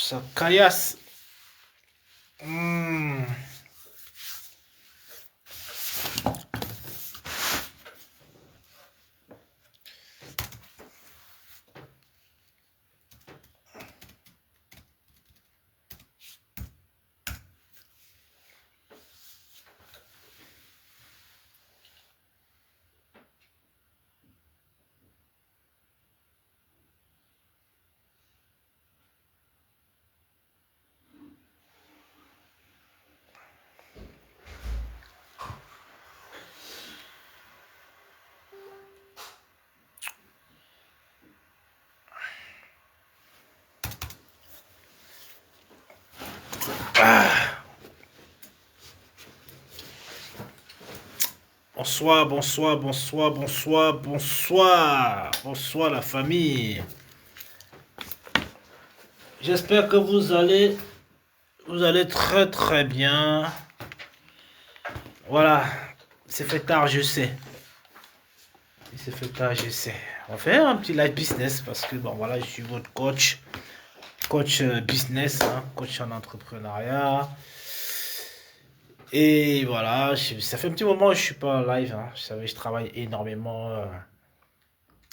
Ça caillasse. Hmm. Ah. Bonsoir, bonsoir, bonsoir, bonsoir, bonsoir. Bonsoir la famille. J'espère que vous allez très très bien. Voilà, c'est fait tard, je sais. Il s'est fait tard, je sais. On va faire un petit live business parce que bon voilà, je suis votre coach, coach business, hein, coach en entrepreneuriat. Et voilà, ça fait un petit moment que je suis pas en live. Hein. Vous savez, je travaille énormément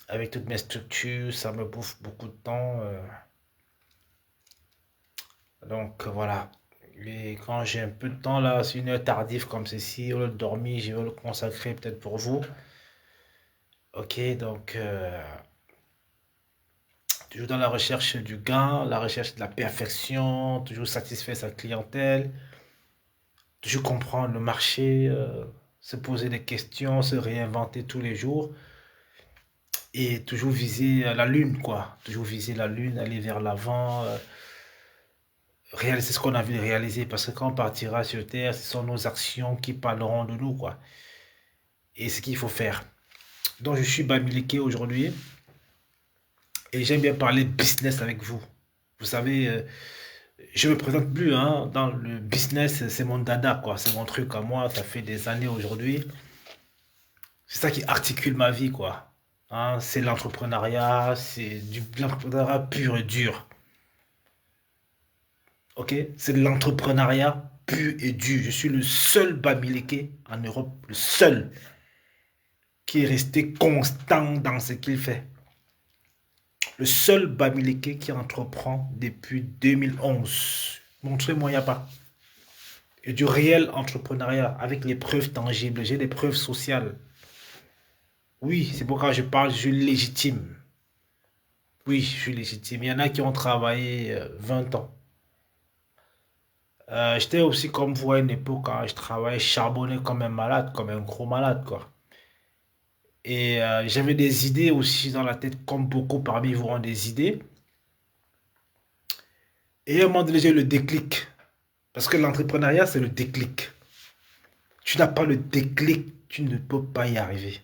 avec toutes mes structures, ça me bouffe beaucoup de temps. Donc voilà. Et quand j'ai un peu de temps là, c'est une heure tardive comme ceci, au lieu de dormir, je vais le consacrer peut-être pour vous. Ok, donc toujours dans la recherche du gain, la recherche de la perfection, toujours satisfaire sa clientèle, toujours comprendre le marché, se poser des questions, se réinventer tous les jours et toujours viser la lune, quoi. Toujours viser la lune, aller vers l'avant, réaliser ce qu'on a envie de réaliser parce que quand on partira sur Terre, ce sont nos actions qui parleront de nous, quoi. Et ce qu'il faut faire. Donc je suis Bamileke aujourd'hui et j'aime bien parler business avec vous. Vous savez, je me présente plus, hein, dans le business, c'est mon dada, quoi. C'est mon truc à moi, ça fait des années aujourd'hui. C'est ça qui articule ma vie, quoi. Hein, c'est l'entrepreneuriat, c'est du l'entrepreneuriat pur et dur. Ok? C'est de l'entrepreneuriat pur et dur. Je suis le seul Bamileke en Europe, le seul qui est resté constant dans ce qu'il fait. Le seul Bamileke qui entreprend depuis 2011. Montrez-moi, il n'y a pas. Et du réel entrepreneuriat avec les preuves tangibles. J'ai des preuves sociales. Oui, c'est pourquoi je parle, je suis légitime. Oui, je suis légitime. Il y en a qui ont travaillé 20 ans. J'étais aussi comme vous à une époque, hein, je travaillais charbonné comme un malade, comme un gros malade, quoi. Et j'avais des idées aussi dans la tête, comme beaucoup parmi vous ont des idées. Et à un moment donné, j'ai eu le déclic. Parce que l'entrepreneuriat, c'est le déclic. Tu n'as pas le déclic, tu ne peux pas y arriver.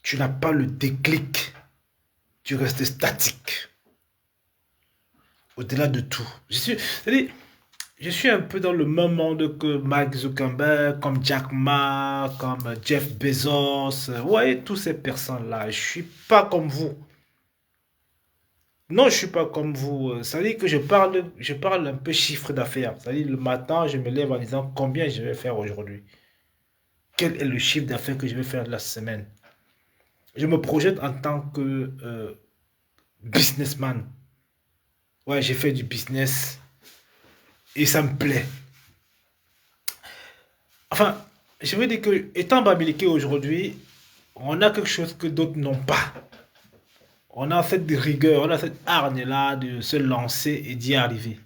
Tu n'as pas le déclic, tu restes statique. Au-delà de tout. C'est-à-dire, je suis un peu dans le même monde que Mark Zuckerberg, comme Jack Ma, comme Jeff Bezos. Vous voyez, toutes ces personnes-là. Je suis pas comme vous. Non, je suis pas comme vous. Ça veut dire que je parle un peu chiffre d'affaires. Ça veut dire le matin, je me lève en disant combien je vais faire aujourd'hui. Quel est le chiffre d'affaires que je vais faire de la semaine. Je me projette en tant que businessman. Ouais, j'ai fait du business et ça me plaît. Enfin, je veux dire que, étant Bamileke aujourd'hui, on a quelque chose que d'autres n'ont pas. On a cette rigueur, on a cette hargne-là de se lancer et d'y arriver.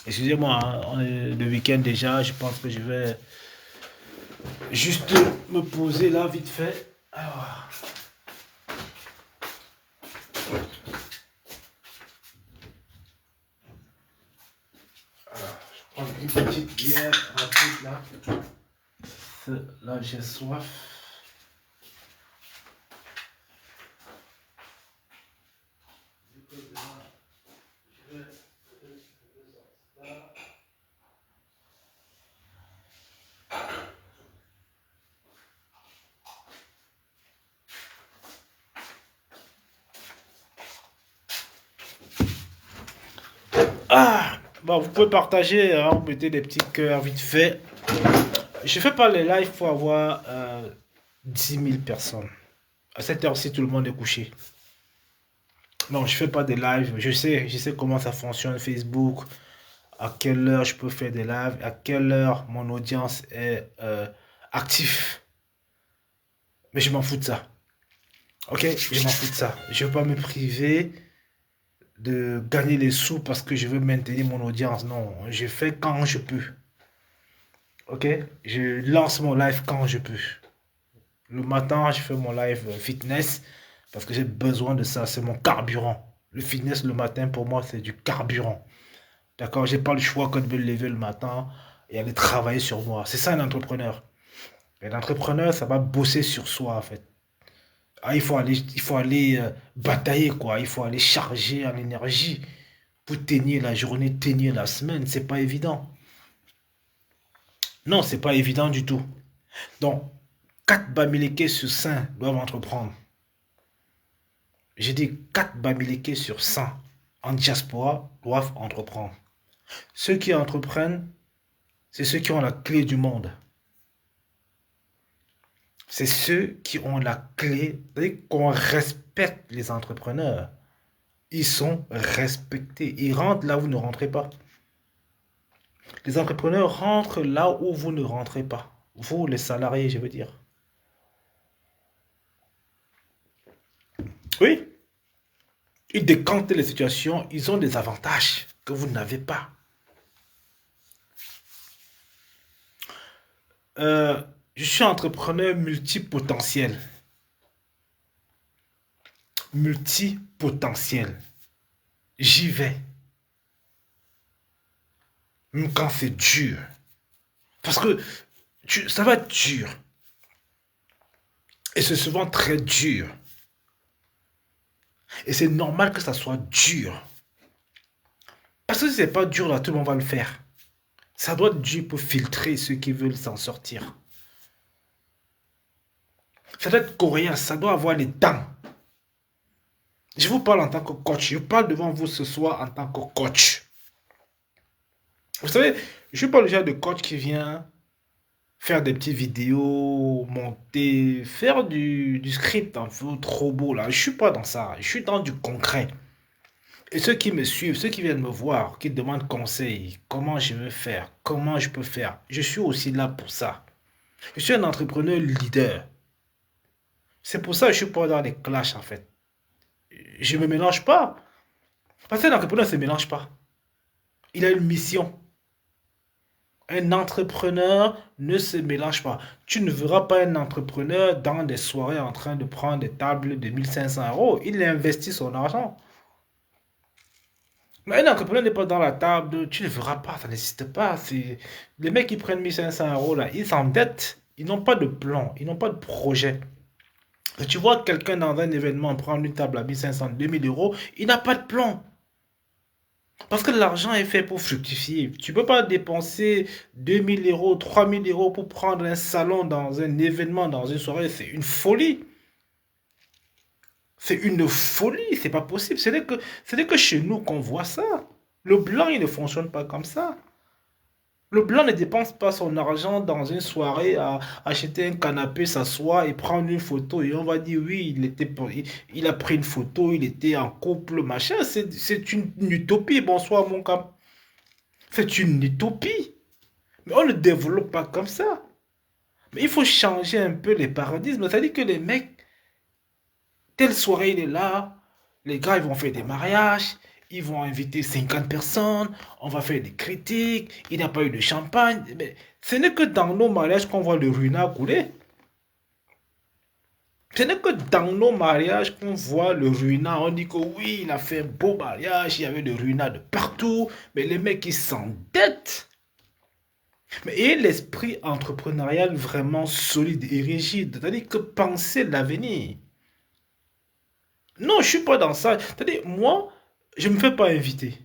Excusez-moi, hein, on est le week-end déjà, je pense que je vais juste me poser là vite fait. Alors, je prends une petite bière rapide là. Là, j'ai soif. Ah, bon, vous pouvez partager, hein, vous mettez des petits cœurs vite fait. Je fais pas les lives pour avoir 10 000 personnes. À cette heure-ci, tout le monde est couché. Non, je fais pas des lives. Je sais comment ça fonctionne Facebook, à quelle heure je peux faire des lives, à quelle heure mon audience est active. Mais je m'en fous de ça. Ok, je m'en fous de ça. Je veux pas me priver de gagner les sous parce que je veux maintenir mon audience. Non, je fais quand je peux. Ok, je lance mon live quand je peux. Le matin, je fais mon live fitness parce que j'ai besoin de ça. C'est mon carburant. Le fitness le matin, pour moi, c'est du carburant. D'accord? J'ai pas le choix que de me lever le matin et aller travailler sur moi. C'est ça un entrepreneur. Un entrepreneur, ça va bosser sur soi, en fait. Ah, il faut aller batailler, quoi. Il faut aller charger en énergie pour tenir la journée, tenir la semaine. C'est pas évident. Non, c'est pas évident du tout. Donc, 4 Bamileke sur 5 doivent entreprendre. J'ai dit 4 Bamileke sur 100 en diaspora doivent entreprendre. Ceux qui entreprennent, c'est ceux qui ont la clé du monde. C'est ceux qui ont la clé, c'est-à-dire qu'on respecte les entrepreneurs. Ils sont respectés. Ils rentrent là où vous ne rentrez pas. Les entrepreneurs rentrent là où vous ne rentrez pas. Vous, les salariés, je veux dire. Oui, ils décantent les situations. Ils ont des avantages que vous n'avez pas. Je suis entrepreneur multipotentiel. Multipotentiel. J'y vais. Même quand c'est dur. Parce que ça va être dur. Et c'est souvent très dur. Et c'est normal que ça soit dur. Parce que si c'est pas dur, là, tout le monde va le faire. Ça doit être dur pour filtrer ceux qui veulent s'en sortir. Ça doit être coréen, ça doit avoir les dents. Je vous parle en tant que coach. Je parle devant vous ce soir en tant que coach. Vous savez, je ne suis pas le genre de coach qui vient faire des petites vidéos, monter, faire du script un peu trop beau là. Je ne suis pas dans ça. Je suis dans du concret. Et ceux qui me suivent, ceux qui viennent me voir, qui demandent conseil, comment je veux faire, comment je peux faire, je suis aussi là pour ça. Je suis un entrepreneur leader. C'est pour ça que je ne suis pas dans les clashs en fait. Je ne me mélange pas. Parce qu'un entrepreneur ne se mélange pas. Il a une mission. Un entrepreneur ne se mélange pas. Tu ne verras pas un entrepreneur dans des soirées en train de prendre des tables de 1500 euros. Il investit son argent. Mais un entrepreneur n'est pas dans la table, tu ne verras pas, ça n'existe pas. Les mecs qui prennent 1500 euros là, ils s'endettent. Ils n'ont pas de plan, ils n'ont pas de projet. Et tu vois quelqu'un dans un événement prendre une table à 1500, 2000 euros, il n'a pas de plan. Parce que l'argent est fait pour fructifier. Tu ne peux pas dépenser 2000 euros, 3000 euros pour prendre un salon dans un événement, dans une soirée. C'est une folie. C'est une folie. C'est pas possible. Ce n'est que chez nous qu'on voit ça. Le blanc, il ne fonctionne pas comme ça. Le blanc ne dépense pas son argent dans une soirée à acheter un canapé, s'asseoir et prendre une photo. Et on va dire, oui, il a pris une photo, il était en couple, machin. C'est une utopie. Bonsoir, mon cap. C'est une utopie. Mais on ne développe pas comme ça. Mais il faut changer un peu les paradigmes. C'est-à-dire que les mecs, telle soirée, il est là. Les gars, ils vont faire des mariages. Ils vont inviter 50 personnes. On va faire des critiques. Il n'y a pas eu de champagne. Mais ce n'est que dans nos mariages qu'on voit le ruina couler. Ce n'est que dans nos mariages qu'on voit le ruina. On dit que oui, il a fait un beau mariage. Il y avait le ruina de partout. Mais les mecs, ils s'endettent. Mais ayez l'esprit entrepreneurial vraiment solide et rigide. C'est-à-dire que pensez l'avenir. Non, je ne suis pas dans ça. C'est-à-dire, moi, je ne me fais pas inviter.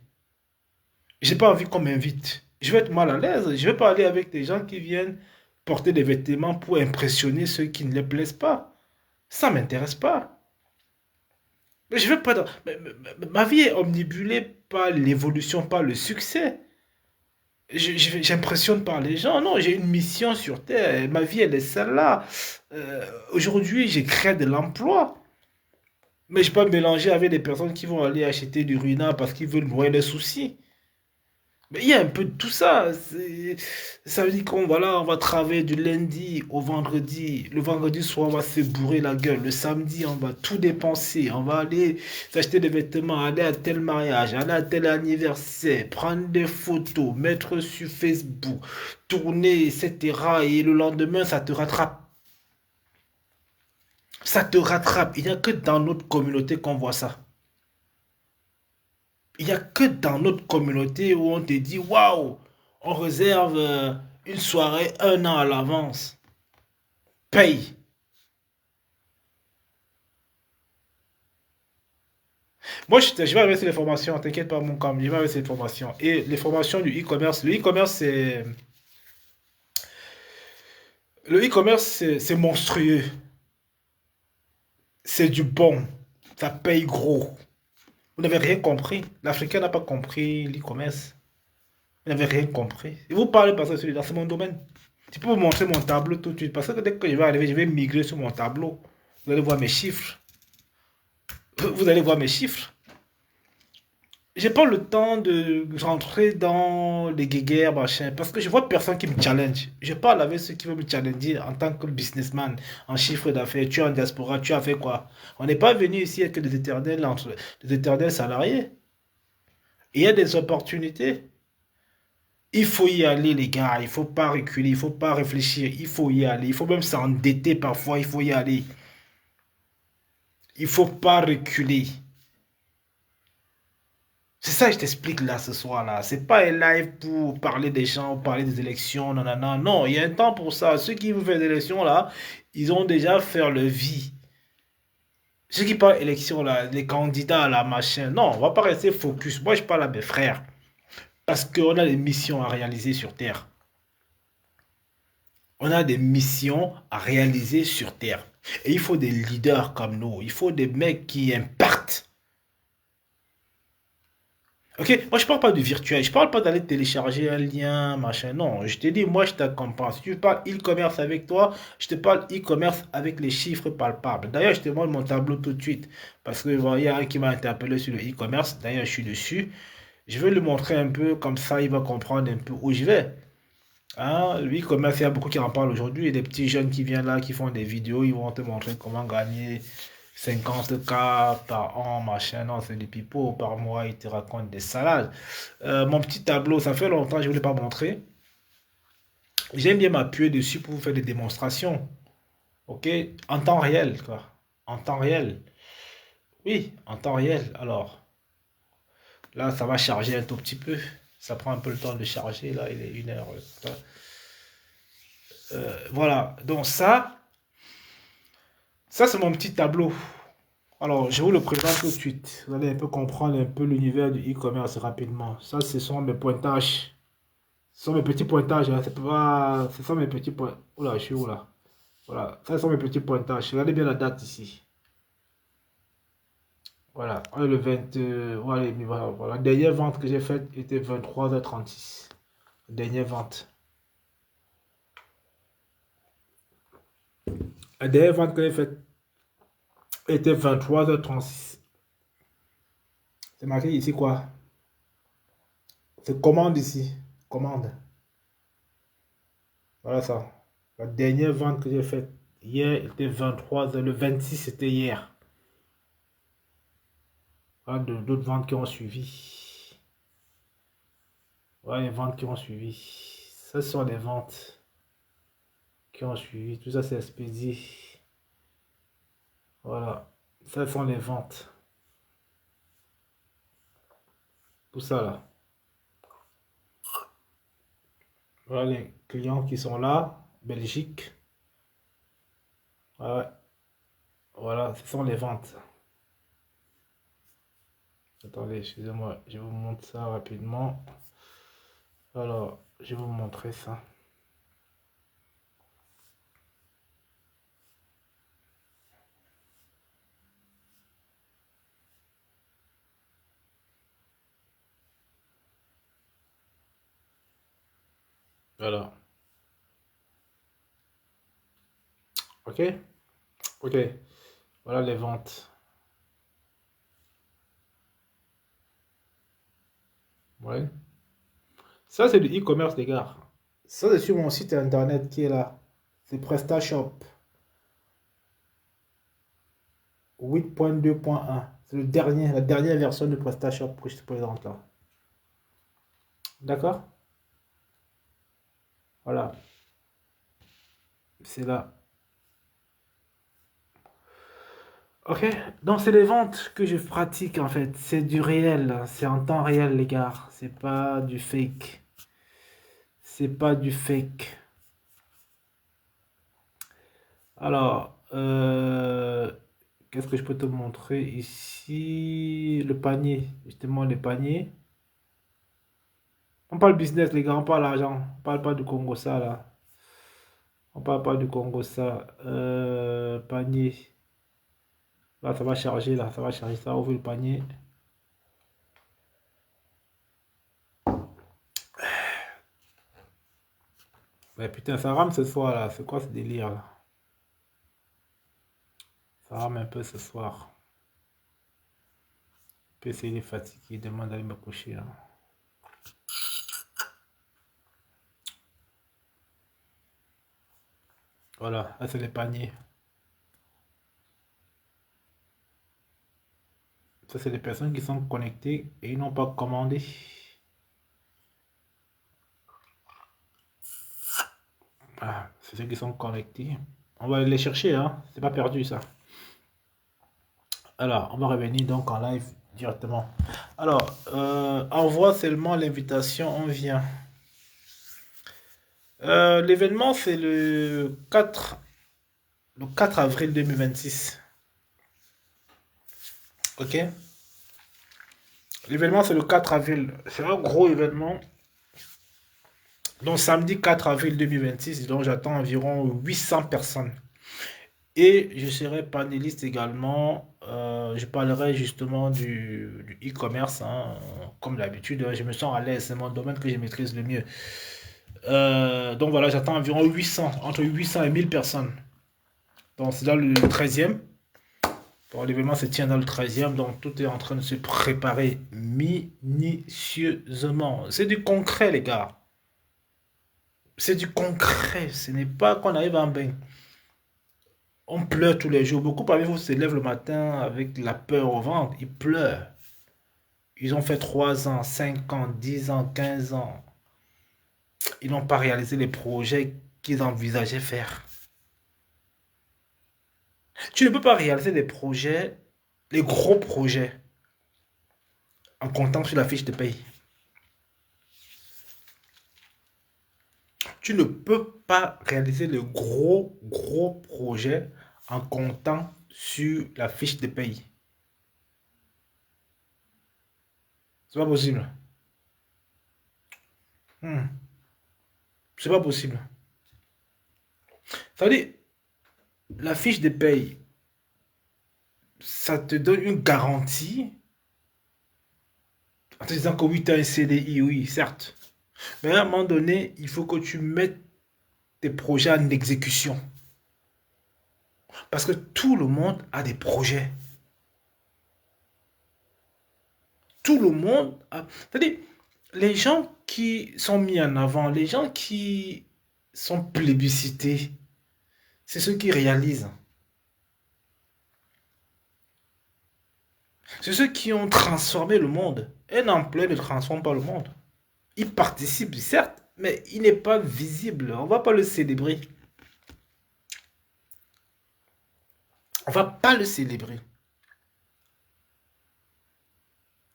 J'ai pas envie qu'on m'invite. Je vais être mal à l'aise. Je vais pas aller avec des gens qui viennent porter des vêtements pour impressionner ceux qui ne les plaisent pas. Ça m'intéresse pas. Mais je veux pas... ma vie est omnibulée par l'évolution, par le succès. J'impressionne par les gens. Non, j'ai une mission sur Terre. Ma vie, elle est celle-là. Aujourd'hui, j'ai créé de l'emploi. Mais je peux pas me mélanger avec des personnes qui vont aller acheter du ruinard parce qu'ils veulent noyer les soucis. Mais il y a un peu de tout ça. Ça veut dire qu'on voilà, on va travailler du lundi au vendredi. Le vendredi soir, on va se bourrer la gueule. Le samedi, on va tout dépenser. On va aller s'acheter des vêtements, aller à tel mariage, aller à tel anniversaire, prendre des photos, mettre sur Facebook, tourner, etc. Et le lendemain, ça te rattrape. Ça te rattrape. Il n'y a que dans notre communauté qu'on voit ça. Il n'y a que dans notre communauté où on te dit, waouh, on réserve une soirée un an à l'avance. Paye. Moi, je vais avec les formations, t'inquiète pas, mon cam, je vais avec ces formations. Et les formations du e-commerce, le e-commerce, c'est monstrueux. C'est du bon. Ça paye gros. Vous n'avez rien compris. L'Africain n'a pas compris l'e-commerce. Vous n'avez rien compris. Et vous parlez parce que c'est mon domaine. Tu peux vous montrer mon tableau tout de suite. Parce que dès que je vais arriver, je vais migrer sur mon tableau. Vous allez voir mes chiffres. Vous allez voir mes chiffres. J'ai pas le temps de rentrer dans les guéguerres, machin, parce que je vois personne qui me challenge. Je parle avec ceux qui veulent me challenger en tant que businessman, en chiffre d'affaires. Tu es en diaspora, tu as fait quoi? On n'est pas venu ici avec des éternels salariés. Il y a des opportunités. Il faut y aller, les gars. Il faut pas reculer, il faut pas réfléchir. Il faut y aller. Il faut même s'endetter parfois. Il faut y aller. Il faut pas reculer. C'est ça que je t'explique là ce soir là. C'est pas un live pour parler des gens, parler des élections, non, non, non. Non, il y a un temps pour ça. Ceux qui veulent faire des élections là, ils ont déjà fait leur vie. Ceux qui parlent élections là, les candidats là, machin. Non, on va pas rester focus. Moi, je parle à mes frères. Parce qu'on a des missions à réaliser sur Terre. On a des missions à réaliser sur Terre. Et il faut des leaders comme nous. Il faut des mecs qui impactent. Ok, moi je parle pas de virtuel, je parle pas d'aller télécharger un lien, machin. Non, je te dis, moi je t'accompagne. Si tu parles e-commerce avec toi, je te parle e-commerce avec les chiffres palpables. D'ailleurs, je te montre mon tableau tout de suite. Parce que voilà, il y a un qui m'a interpellé sur le e-commerce. D'ailleurs, je suis dessus. Je vais lui montrer un peu, comme ça il va comprendre un peu où je vais. Hein, le e-commerce, il y a beaucoup qui en parlent aujourd'hui. Il y a des petits jeunes qui viennent là, qui font des vidéos, ils vont te montrer comment gagner 50K par an, machin. Non, c'est du pipeau. Par mois, ils te racontent des salades. Mon petit tableau, ça fait longtemps que je ne voulais pas montrer. J'aime bien m'appuyer dessus pour vous faire des démonstrations. OK? En temps réel, quoi. En temps réel. Oui, en temps réel. Alors, là, ça va charger un tout petit peu. Ça prend un peu le temps de charger. Là, il est 1 heure. Voilà. Donc, ça c'est mon petit tableau. Alors, je vous le présente tout de suite. Vous allez un peu comprendre un peu l'univers du e-commerce rapidement. Ça, ce sont mes pointages. Ce sont mes petits pointages. Hein. C'est pas... Ce sont mes petits points. Oula, je suis où là? Voilà. Ça, ce sont mes petits pointages. Regardez bien la date ici. Voilà. On est le 20. Voilà, voilà. La dernière vente que j'ai faite était 23h36. Dernière vente. La dernière vente que j'ai faite était 23h36. C'est marqué ici quoi? C'est commande ici. Commande. Voilà ça. La dernière vente que j'ai faite hier était 23h. Le 26 c'était hier. Voilà d'autres ventes qui ont suivi. Voilà les ventes qui ont suivi. Ce sont les ventes qui ont suivi. Tout ça c'est expédié. Voilà. Ça sont les ventes. Tout ça là. Voilà les clients qui sont là. Belgique. Ouais. Voilà, ce sont les ventes. Attendez, excusez-moi, je vous montre ça rapidement. Alors, je vais vous montrer ça. Voilà. Ok? Ok. Voilà les ventes. Ouais. Ça, c'est du e-commerce, les gars. Ça, c'est sur mon site internet qui est là. C'est PrestaShop 8.2.1. C'est le dernier, la dernière version de PrestaShop que je te présente là. D'accord? Voilà. C'est là. Ok, donc c'est les ventes que je pratique en fait. C'est du réel, c'est en temps réel les gars. C'est pas du fake. C'est pas du fake. Alors, qu'est-ce que je peux te montrer ici? Le panier, justement les paniers. On parle business les gars, on parle argent. On parle pas du Congo ça là. On parle pas du Congo ça. Panier. Là ça va charger là, ça va charger ça. Ouvre le panier. Mais putain, ça rame ce soir là. C'est quoi ce délire là? Ça rame un peu ce soir. PC il est fatigué, il demande d'aller me coucher là. Voilà, là c'est les paniers. Ça c'est les personnes qui sont connectées et ils n'ont pas commandé. Ah, c'est ceux qui sont connectés. On va aller les chercher, hein. C'est pas perdu ça. Alors, on va revenir donc en live directement. Alors, envoie seulement l'invitation, on vient. L'événement c'est le 4 avril 2026. Ok? L'événement c'est le 4 avril. C'est un gros événement. Donc samedi 4 avril 2026, donc j'attends environ 800 personnes. Et je serai panéliste également. Je parlerai justement du e-commerce, hein. Comme d'habitude, je me sens à l'aise, c'est mon domaine que je maîtrise le mieux. Donc voilà, j'attends environ 800, entre 800 et 1000 personnes. Donc c'est dans le 13e. Bon, l'événement se tient dans le 13e, donc tout est en train de se préparer minutieusement. C'est du concret, les gars. C'est du concret. Ce n'est pas qu'on arrive en bain. On pleure tous les jours. Beaucoup parmi vous se lèvent le matin avec la peur au ventre. Ils pleurent. Ils ont fait 3 ans, 5 ans, 10 ans, 15 ans. Ils n'ont pas réalisé les projets qu'ils envisageaient faire. Tu ne peux pas réaliser des projets, les gros projets, en comptant sur la fiche de paye. Tu ne peux pas réaliser le gros projet en comptant sur la fiche de paye. C'est pas possible. Hmm. C'est pas possible. Ça veut dire, la fiche de paye, ça te donne une garantie en te disant que oui, tu as un CDI, oui, certes. Mais à un moment donné, il faut que tu mettes tes projets en exécution. Parce que tout le monde a des projets. Tout le monde a... C'est-à-dire, les gens qui sont mis en avant, les gens qui sont plébiscités, c'est ceux qui réalisent. C'est ceux qui ont transformé le monde. Un emploi ne transforme pas le monde. Il participe, certes, mais il n'est pas visible. On ne va pas le célébrer. On ne va pas le célébrer.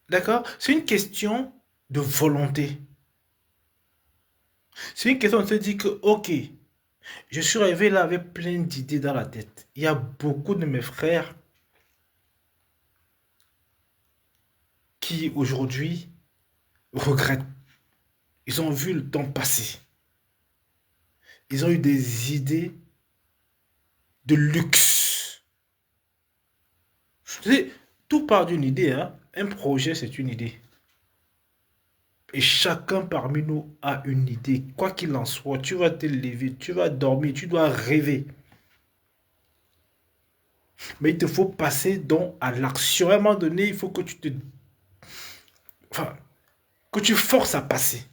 D'accord? C'est une question de volonté. C'est une question de se dire que, ok, je suis arrivé là avec plein d'idées dans la tête. Il y a beaucoup de mes frères qui aujourd'hui regrettent. Ils ont vu le temps passer. Ils ont eu des idées de luxe. Tu sais, tout part d'une idée, hein. Un projet, c'est une idée. Et chacun parmi nous a une idée. Quoi qu'il en soit, tu vas te lever, tu vas dormir, tu dois rêver. Mais il te faut passer donc à l'action. À un moment donné, il faut que tu te... Enfin, que tu forces à passer.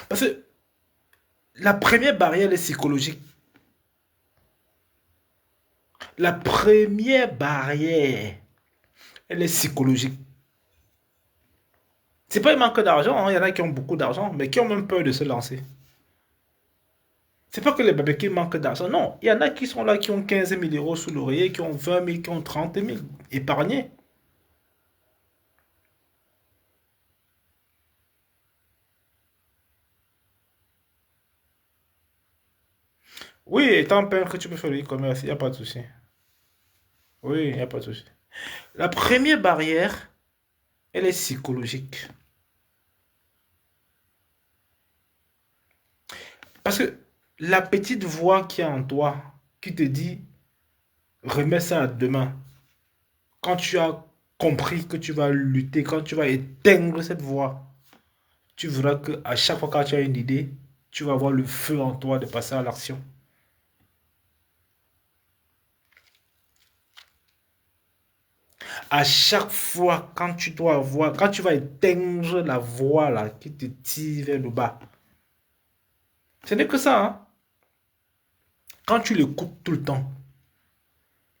Parce que la première barrière est psychologique. La première barrière, elle est psychologique. C'est pas un manque d'argent, hein. Il y en a qui ont beaucoup d'argent, mais qui ont même peur de se lancer. C'est pas que les bébés qui manquent d'argent, non. Il y en a qui sont là, qui ont 15 000 euros sous l'oreiller, qui ont 20 000, qui ont 30 000 épargnés. Oui, étant peintre, tu peux faire le e-commerce, il n'y a pas de souci. Oui, il n'y a pas de souci. La première barrière, elle est psychologique. Parce que la petite voix qui est en toi, qui te dit, remets ça à demain, quand tu as compris que tu vas lutter, quand tu vas éteindre cette voix, tu verras que à chaque fois que tu as une idée, tu vas avoir le feu en toi de passer à l'action. À chaque fois, quand tu dois avoir, quand tu vas éteindre la voix là, qui te tire vers le bas, ce n'est que ça, hein. Quand tu l'écoutes tout le temps,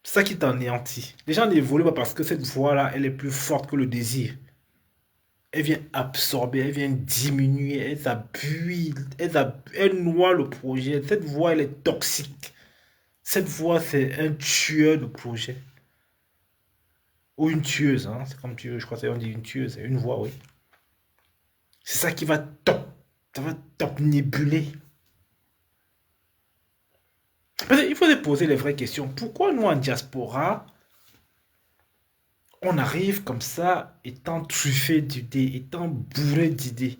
c'est ça qui t'anéantit. Les gens n'évoluent pas parce que cette voix-là, elle est plus forte que le désir. Elle vient absorber, elle vient diminuer, elle appuie, elle noie le projet. Cette voix, elle est toxique. Cette voix, c'est un tueur de projet. Ou une tueuse, hein. C'est comme tu veux, je crois qu'on dit une tueuse, une voix, oui. C'est ça qui va ça va t'obnubiler. Il faut se poser les vraies questions. Pourquoi nous, en diaspora, on arrive comme ça, étant truffé d'idées, étant bourré d'idées?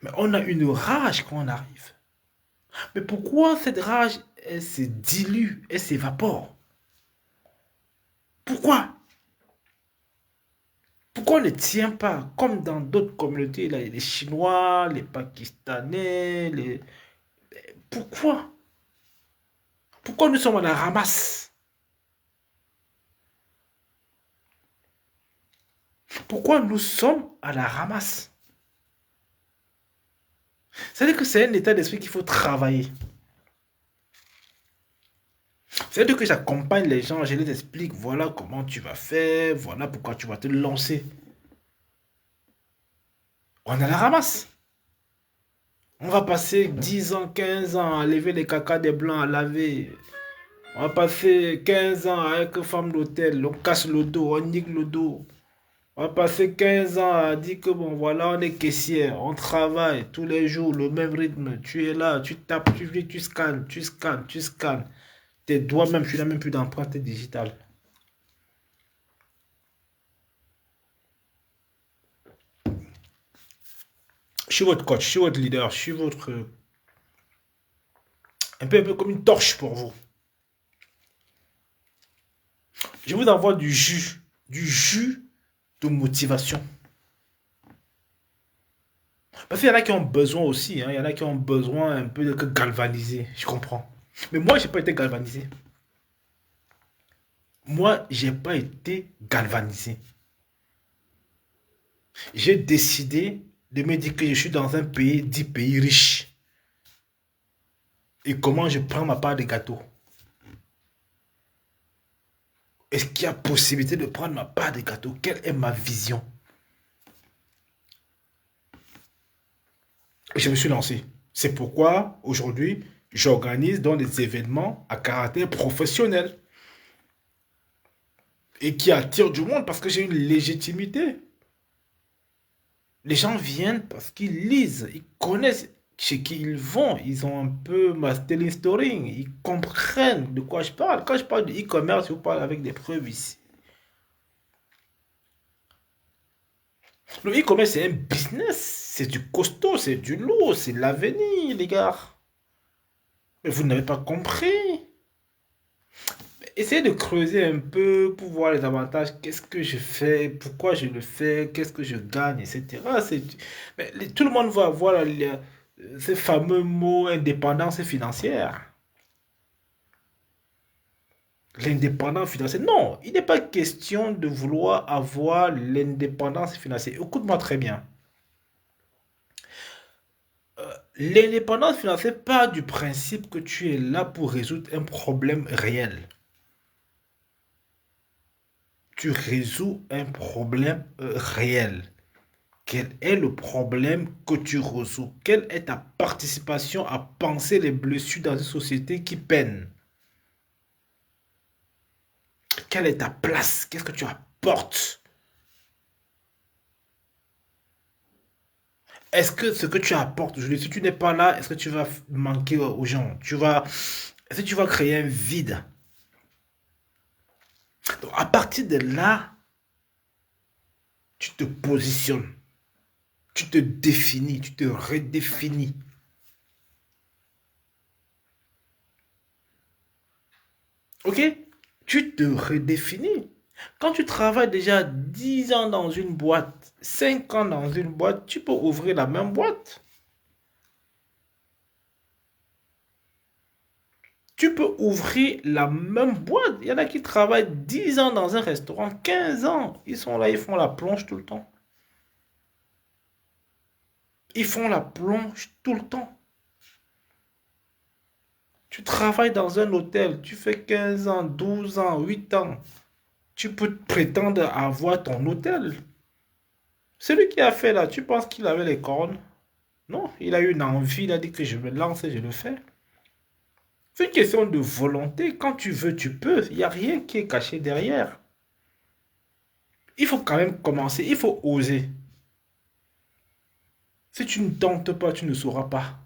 Mais on a une rage quand on arrive. Mais pourquoi cette rage, elle se dilue, elle s'évapore? Pourquoi? Pourquoi on ne tient pas, comme dans d'autres communautés, là, les Chinois, les Pakistanais, les... Pourquoi? Pourquoi nous sommes à la ramasse? Pourquoi nous sommes à la ramasse? C'est-à-dire que c'est un état d'esprit qu'il faut travailler. C'est-à-dire que j'accompagne les gens, je les explique, voilà comment tu vas faire, voilà pourquoi tu vas te lancer. On est à la ramasse. On va passer 10 ans, 15 ans à lever les caca des blancs, à laver. On va passer 15 ans avec femme d'hôtel, on casse le dos, on nique le dos. On va passer 15 ans à dire que bon voilà, on est caissière, on travaille tous les jours, le même rythme. Tu es là, tu tapes, tu viens, tu scannes, tu scannes, tu scannes. Tes doigts même, tu n'as même plus d'empreinte digitale. Je suis votre coach, je suis votre leader, je suis votre... un peu comme une torche pour vous. Je vous envoie du jus de motivation. Parce qu'il y en a qui ont besoin aussi, hein, il y en a qui ont besoin un peu de galvaniser, je comprends. Mais moi, j'ai pas été galvanisé. Moi, j'ai pas été galvanisé. J'ai décidé de me dire que je suis dans un pays dit pays riche. Et comment je prends ma part de gâteau. Est-ce qu'il y a possibilité de prendre ma part de gâteau? Quelle est ma vision? Et je me suis lancé. C'est pourquoi aujourd'hui, j'organise dans des événements à caractère professionnel et qui attirent du monde parce que j'ai une légitimité. Les gens viennent parce qu'ils lisent, ils connaissent chez qui ils vont, ils ont un peu master storing, ils comprennent de quoi je parle. Quand je parle de e-commerce, je vous parle avec des preuves ici. Le e-commerce, c'est un business, c'est du costaud, c'est du lourd, c'est l'avenir, les gars. Mais vous n'avez pas compris. Essayez de creuser un peu pour voir les avantages. Qu'est-ce que je fais? Pourquoi je le fais? Qu'est-ce que je gagne? Etc. Mais tout le monde va avoir ces fameux mots indépendance financière. L'indépendance financière. Non, il n'est pas question de vouloir avoir l'indépendance financière. Écoute-moi très bien. L'indépendance financière part du principe que tu es là pour résoudre un problème réel. Tu résous un problème réel. Quel est le problème que tu résous? Quelle est ta participation à penser les blessures dans une société qui peine? Quelle est ta place? Qu'est-ce que tu apportes? Est-ce que ce que tu apportes aujourd'hui, si tu n'es pas là, est-ce que tu vas manquer aux gens? Est-ce que tu vas créer un vide? Donc, à partir de là, tu te positionnes, tu te définis, tu te redéfinis. Ok? Tu te redéfinis. Quand tu travailles déjà 10 ans dans une boîte, 5 ans dans une boîte, tu peux ouvrir la même boîte. Tu peux ouvrir la même boîte. Il y en a qui travaillent 10 ans dans un restaurant, 15 ans. Ils sont là, ils font la plonge tout le temps. Ils font la plonge tout le temps. Tu travailles dans un hôtel, tu fais 15 ans, 12 ans, 8 ans. Tu peux prétendre avoir ton hôtel. Celui qui a fait là, tu penses qu'il avait les cornes? Non, il a eu une envie, il a dit que je me lance et je le fais. C'est une question de volonté. Quand tu veux, tu peux. Il n'y a rien qui est caché derrière. Il faut quand même commencer, il faut oser. Si tu ne tentes pas, tu ne sauras pas.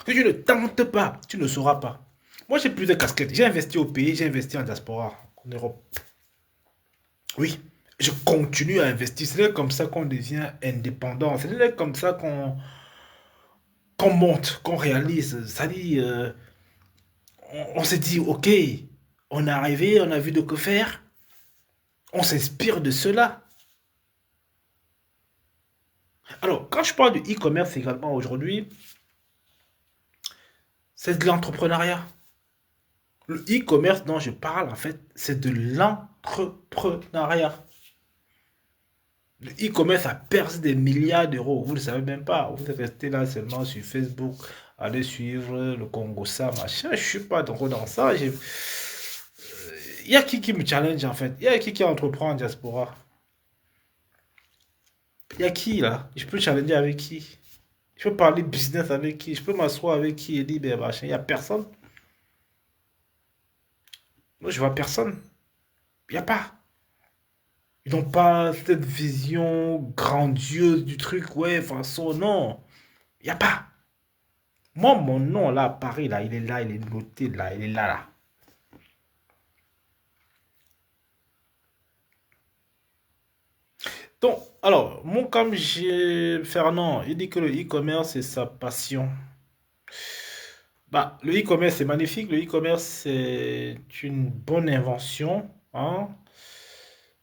Si tu ne tentes pas, tu ne sauras pas. Moi, j'ai plus de casquettes. J'ai investi au pays, j'ai investi en diaspora, en Europe. Oui, je continue à investir. C'est comme ça qu'on devient indépendant. C'est comme ça qu'on monte, qu'on réalise. Ça dit, on se dit, ok, on est arrivé, on a vu de quoi faire. On s'inspire de cela. Alors, quand je parle du e-commerce également aujourd'hui, c'est de l'entrepreneuriat. Le e-commerce dont je parle, en fait, c'est de l'entrepreneuriat. Le e-commerce a perdu des milliards d'euros. Vous ne le savez même pas. Vous êtes resté là seulement sur Facebook. Allez suivre le Congo, ça, machin. Je ne suis pas trop dans ça. Il y a qui me challenge en fait? Il y a qui entreprend en diaspora? Il y a qui là? Je peux challenger avec qui? Je peux parler business avec qui? Je peux m'asseoir avec qui et dire, ben machin. Il n'y a personne. Moi, je vois personne. Il n'y a pas. Ils n'ont pas cette vision grandiose du truc. Ouais, façon, non. Il n'y a pas. Moi, mon nom là à Paris, là, il est là, il est noté là, il est là, là. Donc, alors, moi, comme j'ai Fernand, il dit que le e-commerce c'est sa passion. Bah, le e-commerce c'est magnifique, le e-commerce c'est une bonne invention, hein.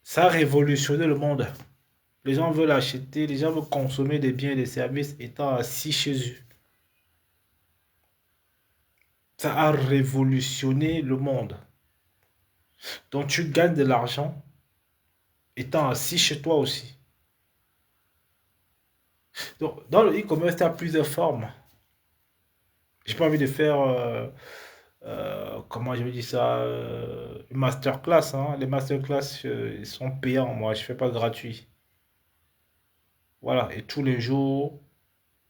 Ça a révolutionné le monde. Les gens veulent acheter, les gens veulent consommer des biens et des services étant assis chez eux. Ça a révolutionné le monde. Donc, tu gagnes de l'argent étant assis chez toi aussi. Donc, dans le e-commerce, tu as plusieurs formes. J'ai pas envie de faire, comment je vais dire ça, une masterclass, hein. Les masterclass, ils sont payants. Moi, je fais pas gratuit. Voilà. Et tous les jours,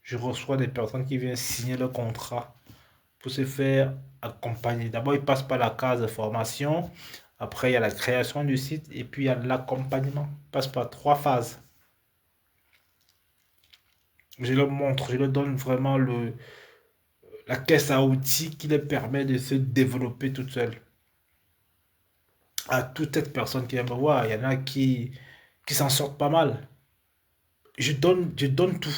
je reçois des personnes qui viennent signer le contrat pour se faire accompagner. D'abord, ils passent par la case de formation. Après, il y a la création du site. Et puis, il y a l'accompagnement. Ils passent par trois phases. Je leur montre, je leur donne vraiment la caisse à outils qui leur permet de se développer toute seule. À toute cette personne qui vient me voir, il y en a qui s'en sortent pas mal. je donne tout.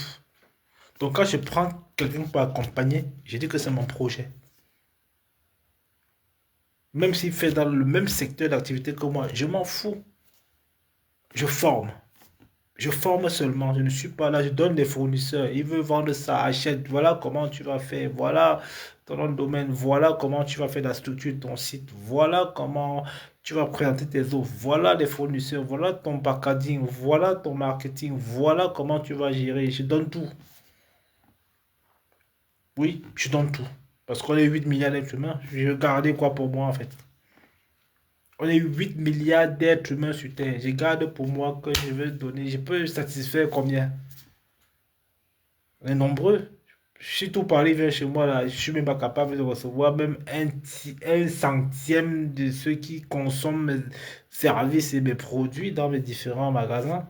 Donc quand je prends quelqu'un pour accompagner, je dis que c'est mon projet. Même s'il fait dans le même secteur d'activité que moi, je m'en fous. Je forme. Je forme seulement, je ne suis pas là, je donne des fournisseurs. Il veut vendre ça, achète. Voilà comment tu vas faire. Voilà ton nom de domaine. Voilà comment tu vas faire la structure de ton site. Voilà comment tu vas présenter tes offres. Voilà les fournisseurs. Voilà ton packaging. Voilà ton marketing. Voilà comment tu vas gérer. Je donne tout. Oui, je donne tout. Parce qu'on est 8 milliards d'êtres humains. Je vais garder quoi pour moi en fait? On est 8 milliards d'êtres humains sur Terre. Je garde pour moi que je vais donner. Je peux satisfaire combien? On est nombreux. Si tout Paris vient chez moi, là, je suis même pas capable de recevoir même un centième de ceux qui consomment mes services et mes produits dans mes différents magasins.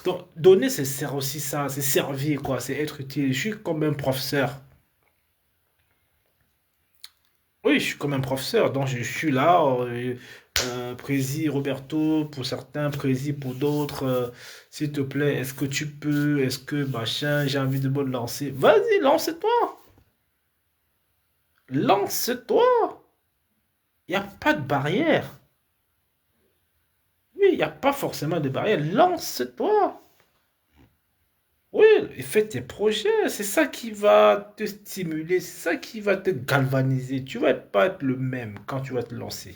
Donc, donner, c'est aussi ça, c'est servir, quoi, c'est être utile. Je suis comme un professeur. Oui, je suis comme un professeur, donc je suis là, Prési Roberto pour certains, Prési pour d'autres. S'il te plaît, est-ce que tu peux, est-ce que machin, j'ai envie de me lancer. Vas-y, lance-toi, lance-toi. Il n'y a pas de barrière. Oui, il n'y a pas forcément de barrière. Lance-toi. Oui, et fais tes projets. C'est ça qui va te stimuler, c'est ça qui va te galvaniser. Tu vas pas être le même quand tu vas te lancer.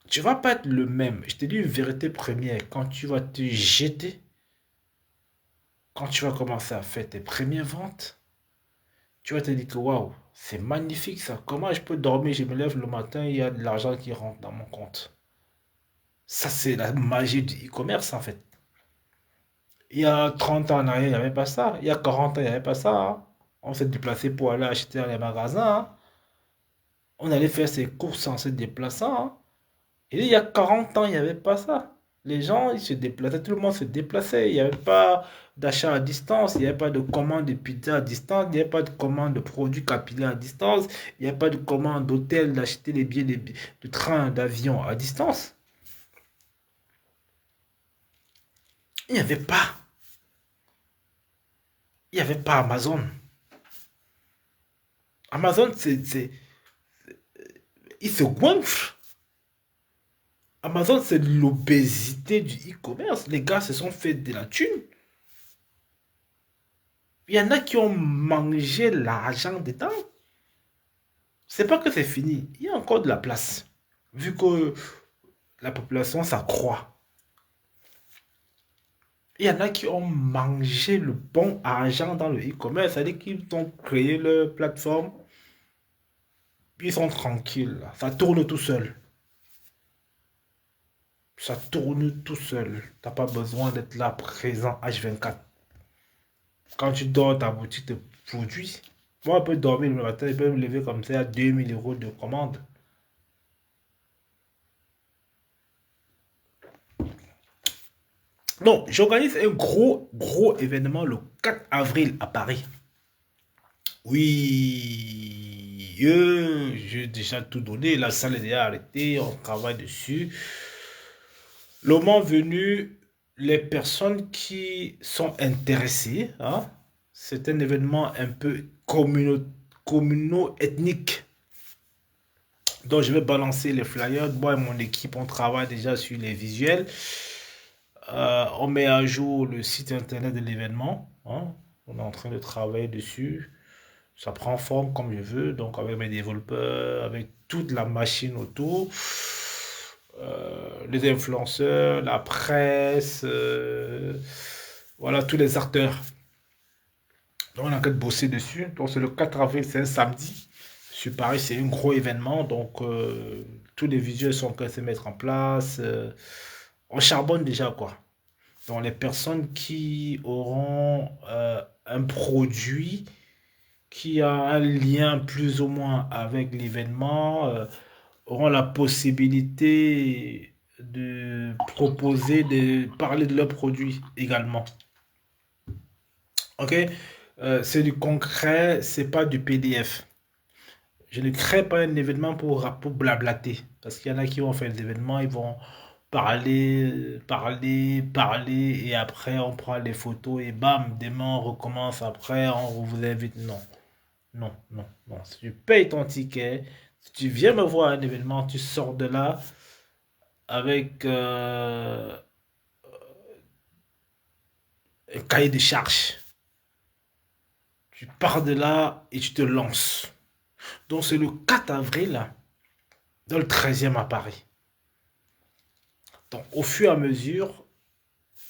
Tu vas pas être le même. Je te dis une vérité première. Quand tu vas te jeter, quand tu vas commencer à faire tes premières ventes, tu vas te dire que waouh, c'est magnifique ça. Comment je peux dormir? Je me lève le matin, il y a de l'argent qui rentre dans mon compte. Ça, c'est la magie du e-commerce en fait. Il y a 30 ans en arrière, il n'y avait pas ça. Il y a 40 ans, il n'y avait pas ça, hein. On s'est déplacé pour aller acheter dans les magasins, hein. On allait faire ses courses en se déplaçant, hein. Et il y a 40 ans, il n'y avait pas ça. Les gens, ils se déplaçaient, tout le monde se déplaçait. Il n'y avait pas d'achat à distance, il n'y avait pas de commande de pizza à distance, il n'y avait pas de commande de produits capillaires à distance, il n'y avait pas de commande d'hôtel, d'acheter les billets de train, d'avion à distance. Il n'y avait pas. Il n'y avait pas Amazon. Amazon, il se gonfle. Amazon, c'est l'obésité du e-commerce. Les gars se sont fait de la thune. Il y en a qui ont mangé l'argent dedans. C'est pas que c'est fini. Il y a encore de la place. Vu que la population s'accroît. Il y en a qui ont mangé le bon argent dans le e-commerce. C'est-à-dire qu'ils ont créé leur plateforme. Puis ils sont tranquilles. Ça tourne tout seul. Ça tourne tout seul. T'as pas besoin d'être là présent H24. Quand tu dors, ta boutique te produit. Moi, je peux dormir le matin, je peux me lever comme ça à 2 000 € de commande. Non, j'organise un gros événement le 4 avril à Paris. Oui, j'ai déjà tout donné. La salle est déjà arrêtée, on travaille dessus. Le moment venu, les personnes qui sont intéressées, hein, c'est un événement un peu communo-ethnique. Donc, je vais balancer les flyers. Moi et mon équipe, on travaille déjà sur les visuels. On met à jour le site internet de l'événement, hein. On est en train de travailler dessus. Ça prend forme comme je veux, donc avec mes développeurs, avec toute la machine autour, les influenceurs, la presse, voilà, tous les acteurs. Donc on a qu'à bosser dessus. Donc c'est le 4 avril, c'est un samedi. Sur Paris, c'est un gros événement, donc tous les visuels sont en train de se mettre en place. On charbonne déjà, quoi. Donc les personnes qui auront un produit qui a un lien plus ou moins avec l'événement auront la possibilité de proposer, de parler de leurs produits également. Ok? C'est du concret, c'est pas du PDF. Je ne crée pas un événement pour blablater. Parce qu'il y en a qui vont faire des événements, ils vont parler, parler, parler, et après on prend les photos et bam, demain on recommence, après on vous invite. Non, non, non, non. Si tu payes ton ticket, si tu viens me voir à un événement, tu sors de là avec un cahier de charges. Tu pars de là et tu te lances. Donc c'est le 4 avril dans le 13e à Paris. Donc au fur et à mesure,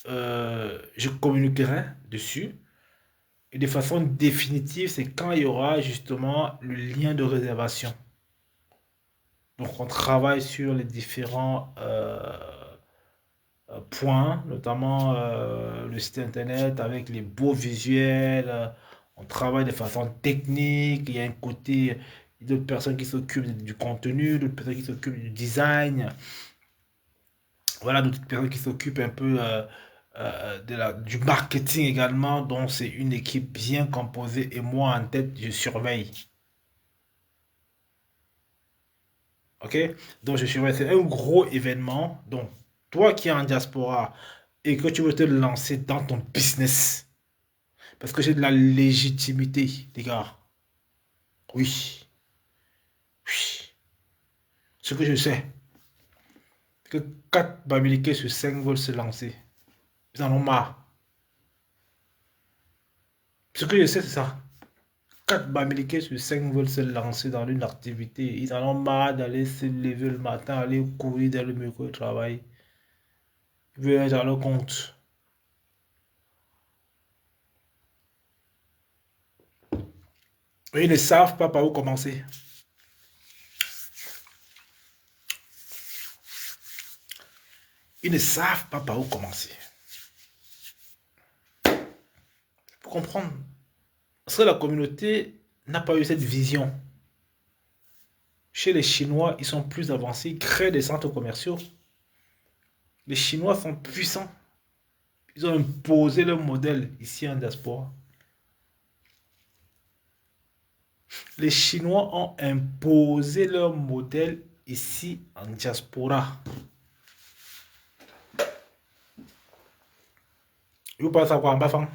je communiquerai dessus. Et de façon définitive, c'est quand il y aura justement le lien de réservation. Donc on travaille sur les différents points, notamment le site internet avec les beaux visuels. On travaille de façon technique. Il y a un côté, d'autres personnes qui s'occupent du contenu, d'autres personnes qui s'occupent du design. Voilà, d'autres personnes qui s'occupent un peu du marketing également. Donc c'est une équipe bien composée et moi en tête, je surveille. Ok? Donc je surveille. C'est un gros événement. Donc toi qui es en diaspora et que tu veux te lancer dans ton business, parce que j'ai de la légitimité, les gars. Oui, oui. Ce que je sais, c'est que 4 Bamileke sur 5 veulent se lancer. Ils en ont marre. Ce que je sais, c'est ça. 4 Bamileke sur 5 veulent se lancer dans une activité. Ils en ont marre d'aller se lever le matin, aller courir dans le micro de travail. Ils veulent être à leur compte. Et ils ne savent pas par où commencer. Ils ne savent pas par où commencer. Pour comprendre. Parce que la communauté n'a pas eu cette vision. Chez les Chinois, ils sont plus avancés, ils créent des centres commerciaux. Les Chinois sont puissants. Ils ont imposé leur modèle ici en diaspora. Les Chinois ont imposé leur modèle ici en diaspora. Vous pensez à quoi en Bafang?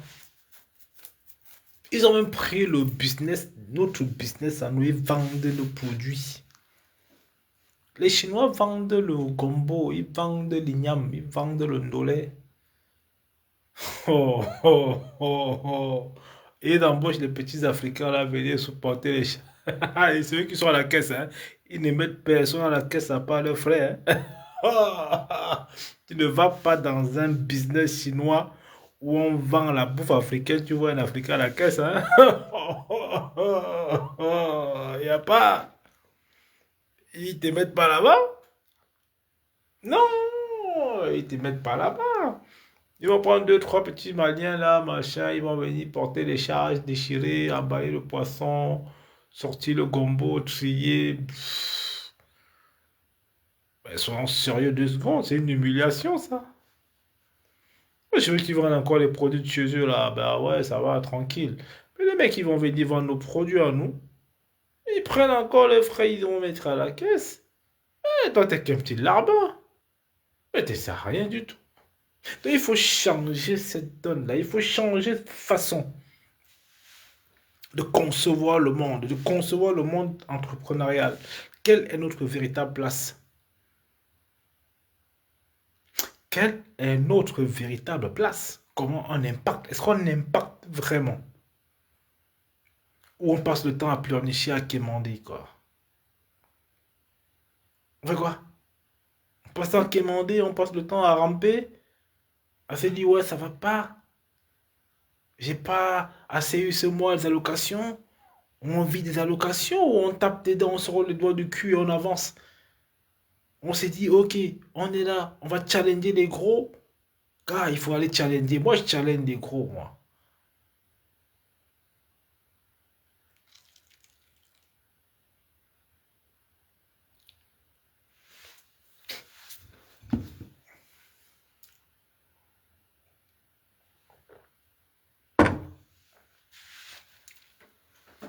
Ils ont même pris le business, notre business à nous, ils vendent nos produits. Les Chinois vendent le gombo, ils vendent l'igname, ils vendent le ndolé. Oh, oh, oh, oh. Et ils embauchent les petits Africains là, venir supporter les chats. Et ceux qui sont à la caisse, hein, ils ne mettent personne à la caisse à part leurs frères. Hein. Tu ne vas pas dans un business chinois où on vend la bouffe africaine, tu vois un Africain à la caisse. Hein. Il n'y a pas. Ils te mettent pas là-bas. Non, ils te mettent pas là-bas. Ils vont prendre deux, trois petits Maliens là, machin, ils vont venir porter les charges, déchirer, emballer le poisson, sortir le gombo, trier. Ben, soyons sérieux 2 secondes, c'est une humiliation ça. Je veux qu'ils vendent encore les produits de chez eux là, ben ouais, ça va, tranquille. Mais les mecs, ils vont venir vendre nos produits à nous. Ils prennent encore les frais, ils vont mettre à la caisse. Et toi, t'es qu'un petit larbin. Mais t'es ça rien du tout. Donc il faut changer cette donne-là, il faut changer cette façon de concevoir le monde, de concevoir le monde entrepreneurial. Quelle est notre véritable place? Quelle est notre véritable place? Comment on impacte? Est-ce qu'on impacte vraiment? Ou on passe le temps à pleurnicher, à quémander, quoi? On fait quoi? On passe le temps à quémander, on passe le temps à ramper, à se dire, ouais, ça va pas. J'ai pas assez eu ce mois les allocations. On vit des allocations ou on tape des dents, on se roule les doigts du cul et on avance. On s'est dit, ok, on est là, on va challenger les gros. Gars, il faut aller challenger. Moi, je challenge les gros, moi.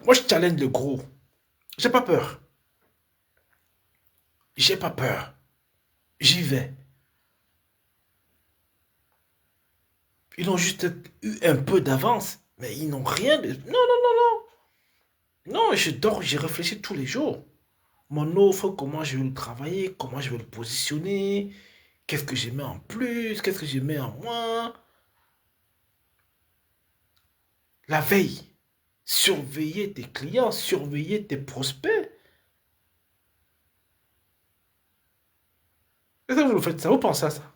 Moi, je challenge le gros. J'ai pas peur. J'ai pas peur. J'y vais. Ils ont juste eu un peu d'avance, mais ils n'ont rien de... Non, non, non, non. Non, je dors, j'y réfléchis tous les jours. Mon offre, comment je vais le travailler, comment je vais le positionner, qu'est-ce que je mets en plus, qu'est-ce que je mets en moins. La veille, surveiller tes clients, surveiller tes prospects. Est-ce que vous le faites ça? Vous pensez à ça?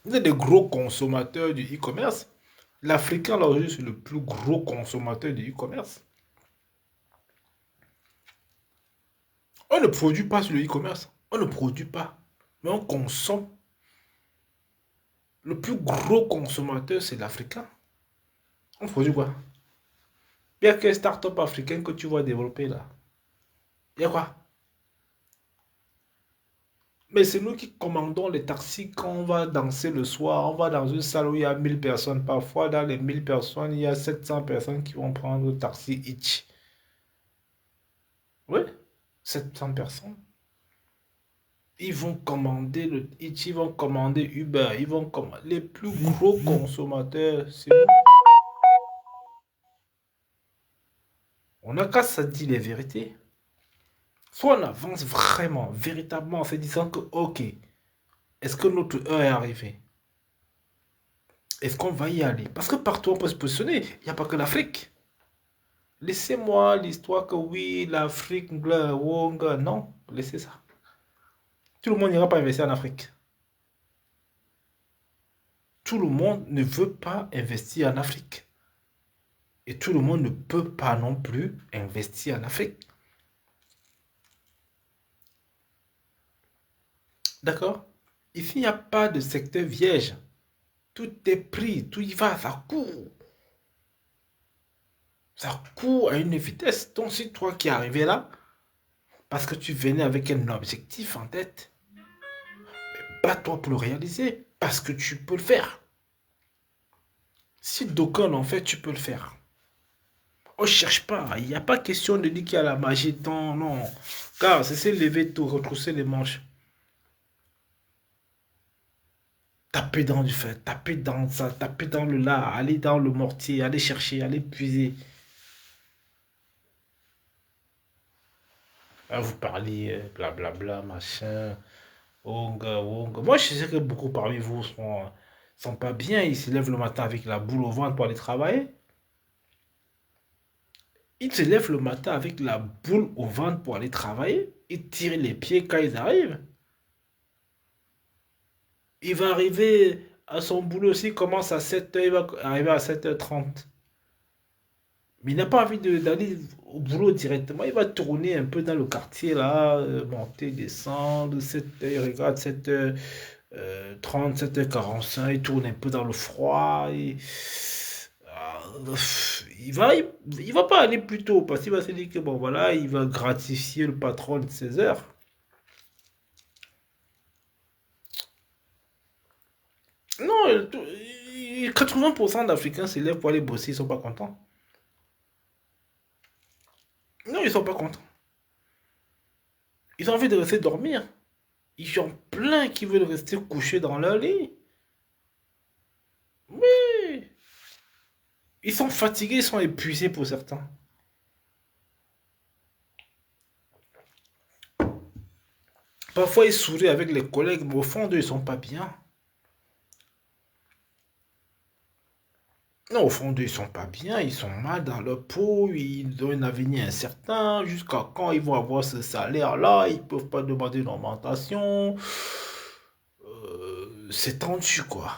Vous êtes des gros consommateurs du e-commerce. L'Africain, là, aujourd'hui, c'est le plus gros consommateur du e-commerce. On ne produit pas sur le e-commerce. On ne produit pas. Mais on consomme. Le plus gros consommateur, c'est l'Africain. On produit quoi? Il y a quelle start-up africaine que tu vas développer là? Il y a quoi? Mais c'est nous qui commandons les taxis quand on va danser le soir. On va dans une salle où il y a 1000 personnes. Parfois, dans les 1000 personnes, il y a 700 personnes qui vont prendre le taxi each. Oui, 700 personnes. Ils vont commander le each, ils vont commander Uber, ils vont commander. Les plus gros consommateurs, c'est nous. On n'a qu'à se dire les vérités. Soit on avance vraiment, véritablement, en se disant que, ok, est-ce que notre heure est arrivée? Est-ce qu'on va y aller? Parce que partout on peut se positionner. Il n'y a pas que l'Afrique. Laissez-moi l'histoire que oui, l'Afrique, non, laissez ça. Tout le monde n'ira pas investir en Afrique. Tout le monde ne veut pas investir en Afrique. Et tout le monde ne peut pas non plus investir en Afrique. D'accord? Ici, il n'y a pas de secteur vierge. Tout est pris, tout y va, ça court. Ça court à une vitesse. Donc, si toi qui es arrivé là, parce que tu venais avec un objectif en tête, bats-toi pour le réaliser, parce que tu peux le faire. Si d'aucuns l'ont fait, tu peux le faire. On ne cherche pas. Il n'y a pas question de dire qu'il y a la magie. Non, non. Car c'est se lever tôt, retrousser les manches. Taper dans du fer, taper dans ça, taper dans le lard, aller dans le mortier, aller chercher, aller puiser. Là, vous parlez blablabla, machin, onga, onga. Moi, je sais que beaucoup parmi vous sont pas bien. Ils se lèvent le matin avec la boule au ventre pour aller travailler. Ils se lèvent le matin avec la boule au ventre pour aller travailler. Ils tirent les pieds quand ils arrivent. Il va arriver à son boulot aussi, il commence à 7h, il va arriver à 7h30. Mais il n'a pas envie d'aller au boulot directement. Il va tourner un peu dans le quartier là, monter, descendre, 7h, il regarde 7h30, 7h45, il tourne un peu dans le froid. Il va pas aller plus tôt parce qu'il va se dire que bon voilà, il va gratifier le patron de ses heures. Non, 80% d'Africains se lèvent pour aller bosser, ils sont pas contents. Non, ils sont pas contents. Ils ont envie de rester dormir. Ils sont plein qui veulent rester couchés dans leur lit. Oui. Ils sont fatigués, ils sont épuisés pour certains. Parfois, ils sourient avec les collègues, mais au fond d'eux, ils sont pas bien. Non, au fond d'eux, ils sont pas bien, ils sont mal dans leur peau, ils ont un avenir incertain. Jusqu'à quand ils vont avoir ce salaire-là, ils peuvent pas demander une augmentation. C'est tendu, quoi.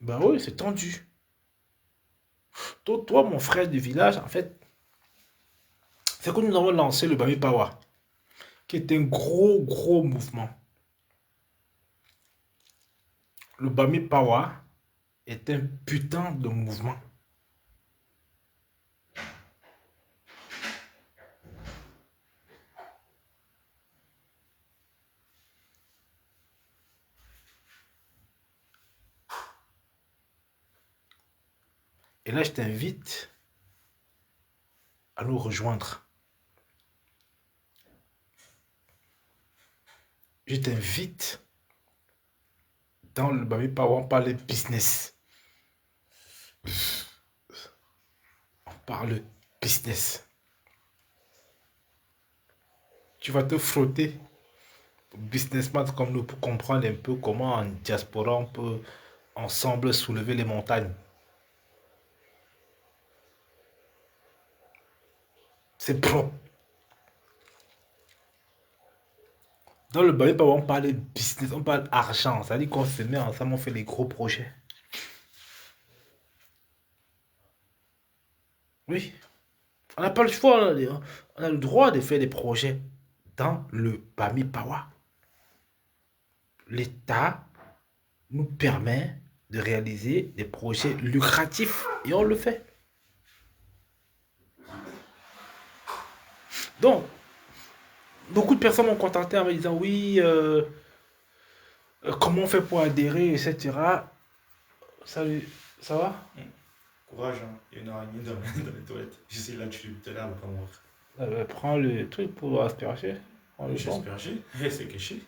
Ben oui, c'est tendu. Toi, mon frère du village, en fait, c'est que nous avons lancé le Bami Power, qui est un gros, gros mouvement. Le Bami Power est un putain de mouvement. Et là, je t'invite à nous rejoindre. je t'invite dans le Baby Power, on parle business. On parle business. Tu vas te frotter au businessman comme nous pour comprendre un peu comment en diaspora on peut ensemble soulever les montagnes. C'est propre. Dans le Baby Power, on parle business, on parle argent. Ça dit qu'on se met ensemble, on fait les gros projets. Oui, on n'a pas le choix, on a le droit de faire des projets dans le Bami Power. L'État nous permet de réaliser des projets lucratifs et on le fait. Donc, beaucoup de personnes m'ont contacté en me disant oui, comment on fait pour adhérer, etc. Salut, ça va? Courage, hein. Il y a une araignée dans les toilettes. J'essaie là dessus tout à l'heure, elle va pas mourir. Prends le truc pour asperger. Prends le temps. J'espère j'ai. Eh, c'est caché.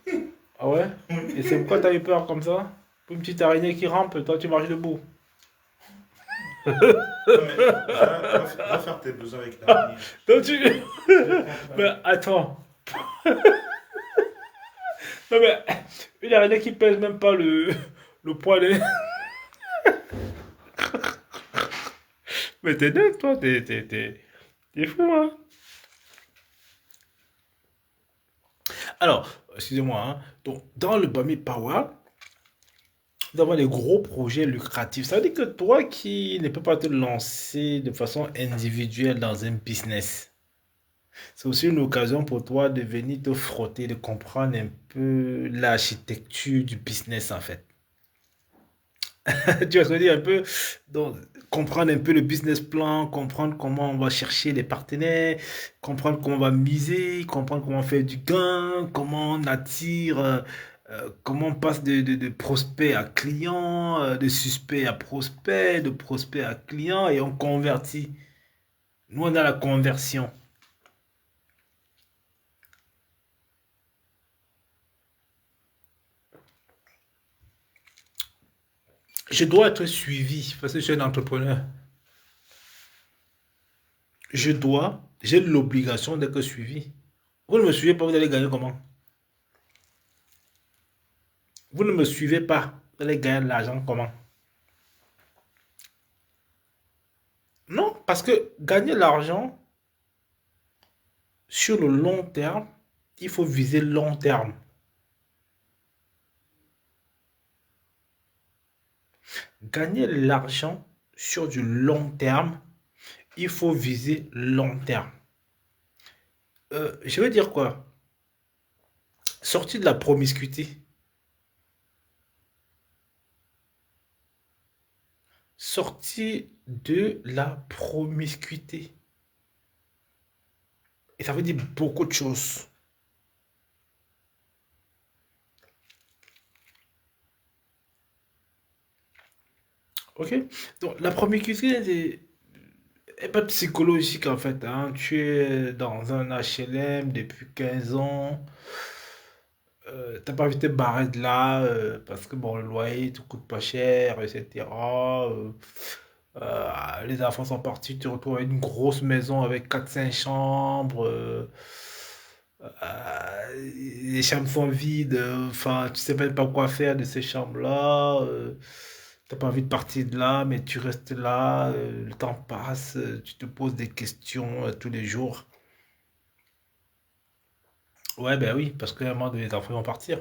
Ah ouais? Et c'est pourquoi t'as eu peur comme ça? Pour une petite araignée qui rampe, toi tu marches debout. Non, mais va faire tes besoins avec l'araignée. Donc tu... Je vais prendre Mais attends. Non mais, une araignée qui pèse même pas le poids des... Mais t'es dingue toi, t'es fou hein. Alors, excusez-moi, hein. Donc, dans le Bami Power, nous avons des gros projets lucratifs. Ça veut dire que toi qui ne peux pas te lancer de façon individuelle dans un business, c'est aussi une occasion pour toi de venir te frotter, de comprendre un peu l'architecture du business en fait. Tu vas se dire un peu, donc, comprendre un peu le business plan, comprendre comment on va chercher les partenaires, comprendre comment on va miser, comprendre comment on fait du gain, comment on attire, comment on passe de prospect à client, de suspect à prospect, de prospect à client et on convertit. Nous, on a la conversion. Je dois être suivi parce que je suis un entrepreneur. J'ai l'obligation d'être suivi. Vous ne me suivez pas, vous allez gagner comment? Vous ne me suivez pas, vous allez gagner de l'argent comment? Non, parce que gagner de l'argent sur le long terme, il faut viser long terme. Gagner de l'argent sur du long terme, il faut viser long terme. Je veux dire quoi? Sortir de la promiscuité. Sortir de la promiscuité. Et ça veut dire beaucoup de choses. Ok? Donc, la promiscuité est pas psychologique en fait, hein. Tu es dans un HLM depuis 15 ans. T'as pas envie de te barrer de là parce que bon, le loyer te coûte pas cher, etc. Les enfants sont partis, tu te retrouves avec une grosse maison avec 4 5 chambres. Les chambres sont vides. Enfin, tu sais même pas quoi faire de ces chambres-là. T'as pas envie de partir de là, mais tu restes là. Le temps passe. Tu te poses des questions tous les jours. Ouais, ben oui, parce qu'à un moment donné, les enfants vont partir.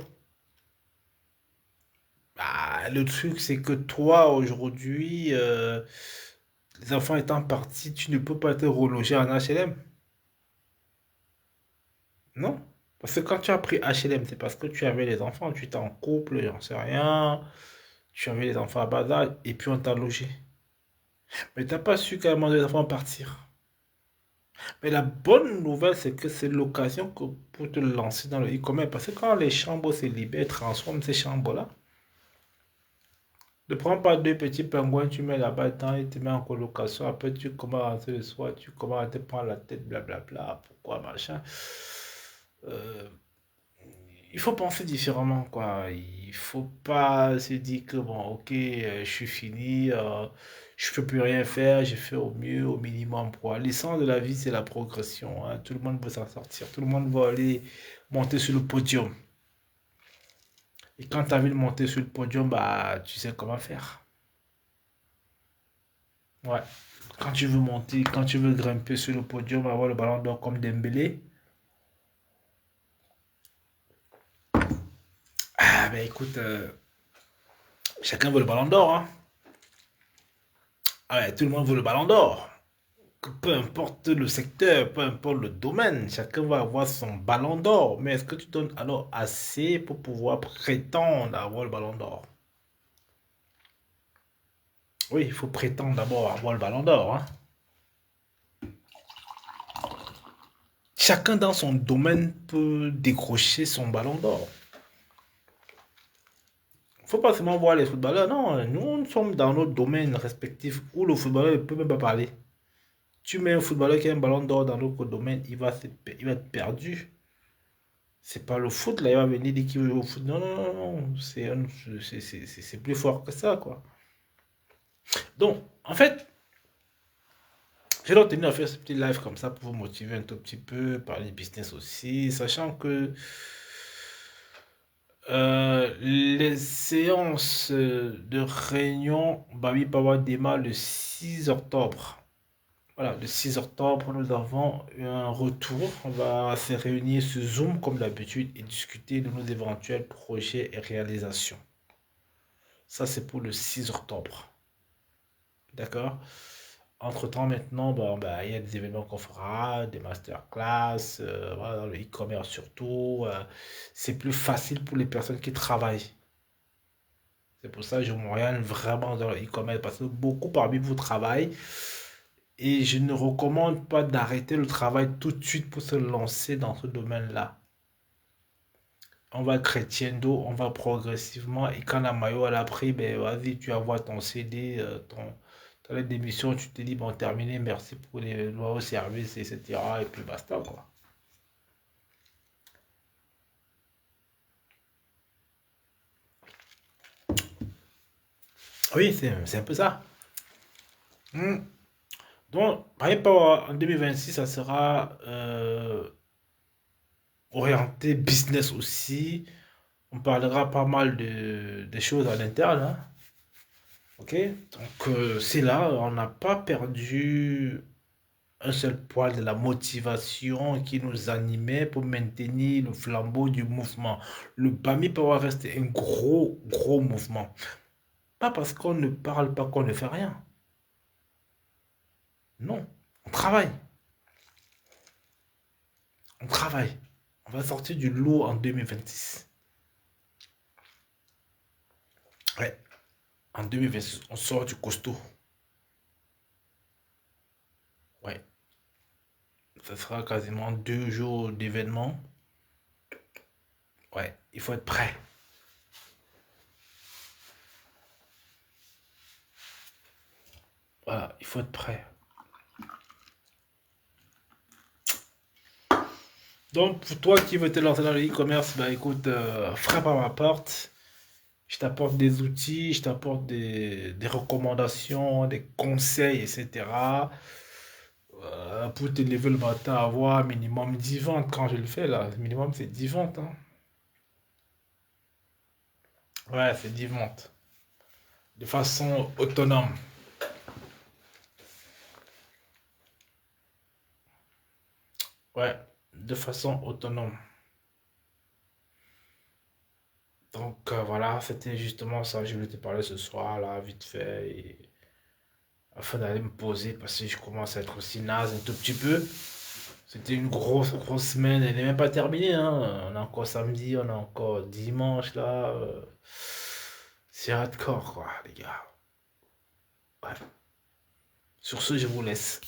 Bah, le truc, c'est que toi, aujourd'hui, les enfants étant partis, tu ne peux pas te reloger en HLM. Non. Parce que quand tu as pris HLM, c'est parce que tu avais les enfants, tu étais en couple, j'en sais rien. Tu avais les enfants à bas âge, et puis on t'a logé. Mais t'as pas su qu'à un moment donné, les enfants vont partir. Mais la bonne nouvelle, c'est que c'est l'occasion pour te lancer dans le e-commerce. Parce que quand les chambres se libèrent, transforment ces chambres-là. Ne prends pas deux petits pingouins, tu mets là-bas dedans et tu mets en colocation. Après, tu commences à rentrer le soir, tu commences à te prendre la tête, blablabla. Pourquoi, machin. Euh, il faut penser différemment, quoi. Il faut pas se dire que, bon, ok, je suis fini, je peux plus rien faire, j'ai fait au mieux, au minimum, quoi. L'essence de la vie, c'est la progression, hein. Tout le monde veut s'en sortir, tout le monde veut aller monter sur le podium. Et quand tu as envie de monter sur le podium, bah, tu sais comment faire. Ouais. Quand tu veux monter, quand tu veux grimper sur le podium, avoir le ballon d'or comme Dembélé, ah, ben écoute, chacun veut le ballon d'or, hein. Ah ouais, tout le monde veut le ballon d'or. Peu importe le secteur, peu importe le domaine, chacun va avoir son ballon d'or. Mais est-ce que tu donnes alors assez pour pouvoir prétendre avoir le ballon d'or? Oui, il faut prétendre d'abord avoir le ballon d'or, hein. Chacun dans son domaine peut décrocher son ballon d'or. Faut pas seulement voir les footballeurs, non. Nous sommes dans notre domaine respectif où le footballeur ne peut même pas parler. Tu mets un footballeur qui a un ballon d'or dans notre domaine, il va être perdu. C'est pas le foot, là, il va venir dire qu'il veut jouer au foot. Non, non, non, non. C'est plus fort que ça, quoi. Donc, en fait, j'ai donc tenu à faire ce petit live comme ça pour vous motiver un tout petit peu, parler business aussi, sachant que les séances de réunion Baby Power démarrent le 6 octobre. Voilà, le 6 octobre, nous avons un retour. On va se réunir sur Zoom comme d'habitude et discuter de nos éventuels projets et réalisations. Ça, c'est pour le 6 octobre. D'accord? Entre-temps, maintenant, bon, bah, il y a des événements qu'on fera, des masterclass, voilà, dans le e-commerce surtout. C'est plus facile pour les personnes qui travaillent. C'est pour ça que je m'oriente vraiment dans le e-commerce parce que beaucoup parmi vous travaillent et je ne recommande pas d'arrêter le travail tout de suite pour se lancer dans ce domaine-là. On va crescendo, on va progressivement et quand la maillot elle a pris, ben vas-y, tu envoies ton CD, ta lettre d'émission, tu te dis bon terminé, merci pour les lois au service, etc. Et puis basta quoi. Oui, c'est un peu ça. Hmm. Donc, par exemple, en 2026, ça sera orienté business aussi. On parlera pas mal des choses à l'interne, hein. Ok? Donc, c'est là, on n'a pas perdu un seul poil de la motivation qui nous animait pour maintenir le flambeau du mouvement. Le Bami Power reste un gros, gros mouvement. Pas parce qu'on ne parle pas qu'on ne fait rien. Non, on travaille. On travaille. On va sortir du lot en 2026. Ouais, en 2026, on sort du costaud. Ouais, ça sera quasiment 2 jours d'événement. Ouais, il faut être prêt. Voilà, il faut être prêt. Donc, pour toi qui veux te lancer dans le e-commerce, bah écoute, frappe à ma porte. Je t'apporte des outils, je t'apporte des recommandations, des conseils, etc. Pour te lever le matin, avoir minimum 10 ventes quand je le fais là. Le minimum c'est 10 ventes, hein. Ouais, c'est 10 ventes. De façon autonome. Ouais, de façon autonome. Donc voilà, c'était justement ça que je voulais te parler ce soir là, vite fait. Afin d'aller me poser parce que je commence à être aussi naze un tout petit peu. C'était une grosse, grosse semaine. Elle n'est même pas terminée, hein. On a encore samedi, on a encore dimanche là. C'est hardcore quoi, les gars. Ouais. Sur ce, je vous laisse.